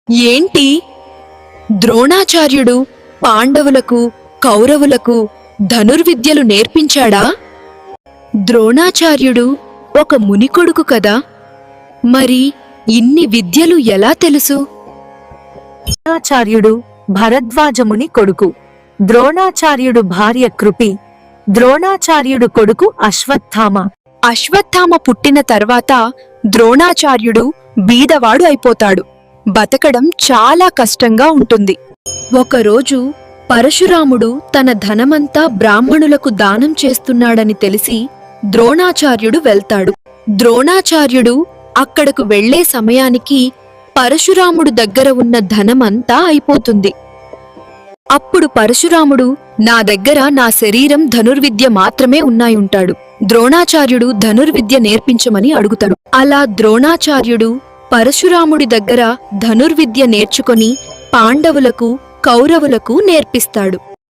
ఏంటి? ద్రోణాచార్యుడు పాండవులకు కౌరవులకు ధనుర్విద్యలు నేర్పించాడా? ద్రోణాచార్యుడు ఒక మునికొడుకు కదా, మరి ఇన్ని విద్యలు ఎలా తెలుసు? ద్రోణాచార్యుడు భరద్వాజముని కొడుకు. ద్రోణాచార్యుడు భార్య కృపి. ద్రోణాచార్యుడు కొడుకు అశ్వత్థామ. అశ్వత్థామ పుట్టిన తర్వాత ద్రోణాచార్యుడు బీదవాడు అయిపోతాడు. బతకడం చాలా కష్టంగా ఉంటుంది. ఒకరోజు పరశురాముడు తన ధనమంతా బ్రాహ్మణులకు దానం చేస్తున్నాడని తెలిసి ద్రోణాచార్యుడు వెళ్తాడు. ద్రోణాచార్యుడు అక్కడకు వెళ్లే సమయానికి పరశురాముడు దగ్గర ఉన్న ధనమంతా అయిపోతుంది. అప్పుడు పరశురాముడు, నా దగ్గర నా శరీరం ధనుర్విద్య మాత్రమే ఉన్నాయుంటాడు. ద్రోణాచార్యుడు ధనుర్విద్య నేర్పించమని అడుగుతాడు. అలా ద్రోణాచార్యుడు పరశురాముడి దగ్గర ధనుర్విద్య నేర్చుకొని పాండవులకు కౌరవులకు నేర్పిస్తాడు.